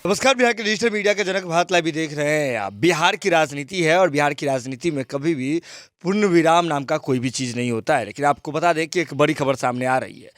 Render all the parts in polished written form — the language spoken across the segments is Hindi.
नमस्कार। बिहार के डिजिटल मीडिया के जनक भारत लाइव भी देख रहे हैं आप। बिहार की राजनीति है और बिहार की राजनीति में कभी भी पूर्ण विराम नाम का कोई भी चीज़ नहीं होता है। लेकिन आपको बता दें कि एक बड़ी खबर सामने आ रही है।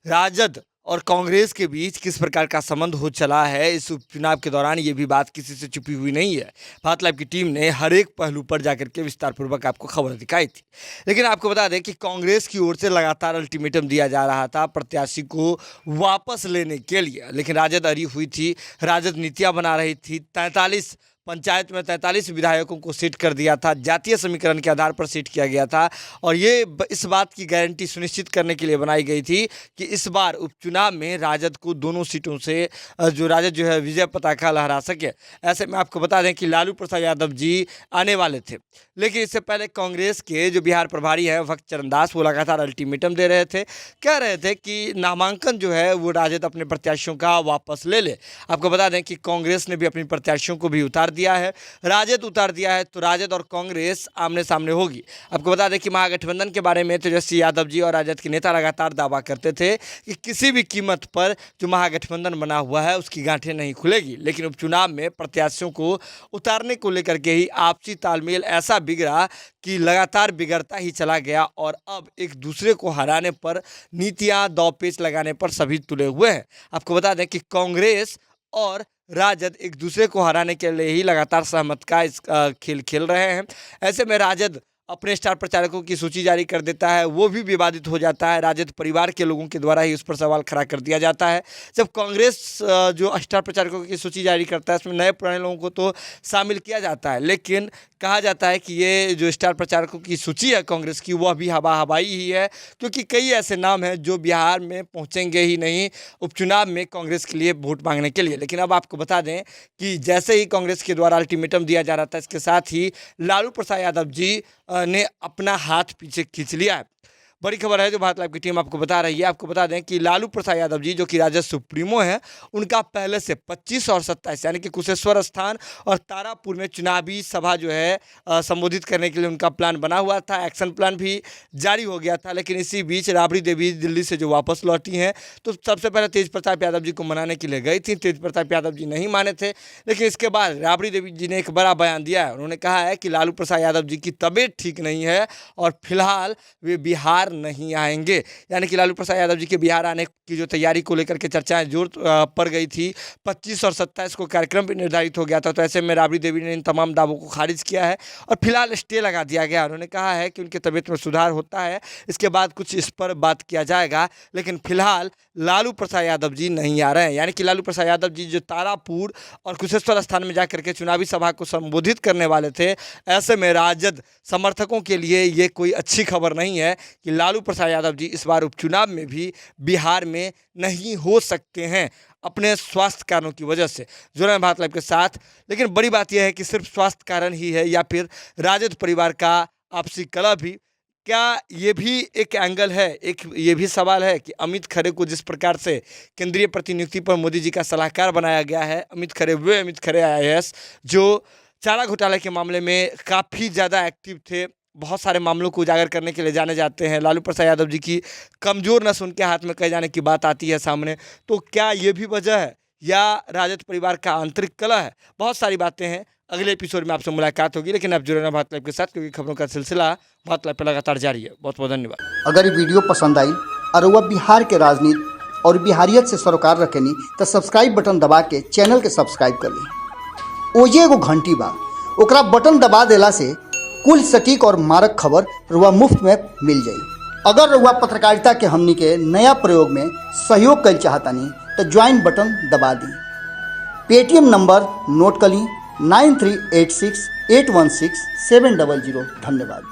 राजद और कांग्रेस के बीच किस प्रकार का संबंध हो चला है इस उपचुनाव के दौरान, ये भी बात किसी से छुपी हुई नहीं है। भारत लाइव की टीम ने हर एक पहलू पर जाकर के विस्तारपूर्वक आपको खबर दिखाई थी। लेकिन आपको बता दें कि कांग्रेस की ओर से लगातार अल्टीमेटम दिया जा रहा था प्रत्याशी को वापस लेने के लिए, लेकिन राजद अड़ी हुई थी। राजद नीतियाँ बना रही थी। 43 पंचायत में 43 विधायकों को सीट कर दिया था, जातीय समीकरण के आधार पर सीट किया गया था। और ये इस बात की गारंटी सुनिश्चित करने के लिए बनाई गई थी कि इस बार उपचुनाव में राजद को दोनों सीटों से राजद जो है विजय पताका लहरा सके। ऐसे में आपको बता दें कि लालू प्रसाद यादव जी आने वाले थे, लेकिन इससे पहले कांग्रेस के जो बिहार प्रभारी हैं भक्त चरण दास, वो लगातार अल्टीमेटम दे रहे थे। कह रहे थे कि नामांकन जो है वो राजद अपने प्रत्याशियों का वापस ले ले। आपको बता दें कि कांग्रेस ने भी अपने प्रत्याशियों को भी उतार दिया है, राजद उतार दिया है, तो राजद और कांग्रेस आमने सामने होगी। आपको बता दें कि महागठबंधन के बारे में तेजस्वी यादव जी और राजद के नेता लगातार दावा करते थे कि किसी भी कीमत पर जो महागठबंधन बना हुआ है उसकी गांठें नहीं खुलेगी। लेकिन उपचुनाव में प्रत्याशियों को उतारने को लेकर के ही आपसी तालमेल ऐसा बिगड़ा कि लगातार बिगड़ता ही चला गया और अब एक दूसरे को हराने पर, नीतियां दांव-पेच लगाने पर सभी तुले हुए हैं। आपको बता दें कि कांग्रेस और राजद एक दूसरे को हराने के लिए ही लगातार सहमत का इस खेल खेल रहे हैं। ऐसे में राजद अपने स्टार प्रचारकों की सूची जारी कर देता है, वो भी विवादित हो जाता है। राजद परिवार के लोगों के द्वारा ही उस पर सवाल खड़ा कर दिया जाता है। जब कांग्रेस जो स्टार प्रचारकों की सूची जारी करता है उसमें नए पुराने लोगों को तो शामिल किया जाता है, लेकिन कहा जाता है कि ये जो स्टार प्रचारकों की सूची है कांग्रेस की, वह भी हवा हवाई ही है, क्योंकि कई ऐसे नाम हैं जो बिहार में पहुंचेंगे ही नहीं उपचुनाव में कांग्रेस के लिए वोट मांगने के लिए। लेकिन अब आपको बता दें कि जैसे ही कांग्रेस के द्वारा अल्टीमेटम दिया जा रहा था, इसके साथ ही लालू प्रसाद यादव जी ने अपना हाथ पीछे खींच लिया है। बड़ी खबर है जो भारत लाइव की टीम आपको बता रही है। आपको बता दें कि लालू प्रसाद यादव जी जो कि राजद सुप्रीमो हैं, उनका पहले से 25 और 27 यानी कि कुशेश्वर स्थान और तारापुर में चुनावी सभा जो है संबोधित करने के लिए उनका प्लान बना हुआ था। एक्शन प्लान भी जारी हो गया था। लेकिन इसी बीच राबड़ी देवी दिल्ली से जो वापस लौटी हैं, तो सबसे पहले तेज प्रताप यादव जी को मनाने के लिए गई थी। तेज प्रताप यादव जी नहीं माने थे, लेकिन इसके बाद राबड़ी देवी जी ने एक बड़ा बयान दिया है। उन्होंने कहा है कि लालू प्रसाद यादव जी की तबीयत ठीक नहीं है और फिलहाल वे बिहार नहीं आएंगे। यानी कि लालू प्रसाद यादव जी के बिहार आने की जो तैयारी को लेकर के चर्चाएं जोर पड़ गई थी। 25 और 27 को कार्यक्रम भी निर्धारित हो गया था। तो ऐसे में राबड़ी देवी ने इन तमाम दावों को खारिज किया है और फिलहाल स्टे लगा दिया गया। उन्होंने कहा है कि उनकी तबीयत में सुधार होता है, इसके बाद कुछ इस पर बात किया जाएगा, लेकिन फिलहाल लालू प्रसाद यादव जी नहीं आ रहे हैं। यानी कि लालू प्रसाद यादव जी जो तारापुर और कुशेश्वर स्थान में जाकर के चुनावी सभा को संबोधित करने वाले थे, ऐसे में राजद समर्थकों के लिए ये कोई अच्छी खबर नहीं है कि लालू प्रसाद यादव जी इस बार उपचुनाव में भी बिहार में नहीं हो सकते हैं अपने स्वास्थ्य कारणों की वजह से। जुड़े हैं भारत लाइव के साथ। लेकिन बड़ी बात यह है कि सिर्फ स्वास्थ्य कारण ही है या फिर राजद परिवार का आपसी कलह भी, क्या ये भी एक एंगल है? एक ये भी सवाल है कि अमित खरे को जिस प्रकार से केंद्रीय प्रतिनियुक्ति पर मोदी जी का सलाहकार बनाया गया है, अमित खरे IAS जो चारा घोटाले के मामले में काफ़ी ज़्यादा एक्टिव थे, बहुत सारे मामलों को उजागर करने के लिए जाने जाते हैं। लालू प्रसाद यादव जी की कमज़ोर नस उनके हाथ में कहे जाने की बात आती है सामने। तो क्या ये भी वजह है या राजद परिवार का आंतरिक कलह है? बहुत सारी बातें हैं। अगले एपिसोड में आपसे मुलाकात होगी, लेकिन आप जुड़े रहें भारत लाइव के साथ, क्योंकि खबरों का सिलसिला भारत लाइव पर लगातार जारी है। बहुत बहुत धन्यवाद। अगर ये वीडियो पसंद आई और वह बिहार के राजनीति और बिहारियत से सरोकार रखेनी तो सब्सक्राइब बटन दबा के चैनल के सब्सक्राइब कर ली। ओजे एगो घंटी बा, ओकरा बटन दबा देला से कुल सटीक और मारक खबर रुआ मुफ्त में मिल जाई। अगर रुआ पत्रकारिता के हमनी के नया प्रयोग में सहयोग कर चाहतानी तो ज्वाइन बटन दबा दी। पेटीएम नंबर नोट कर ली 9386816700। धन्यवाद।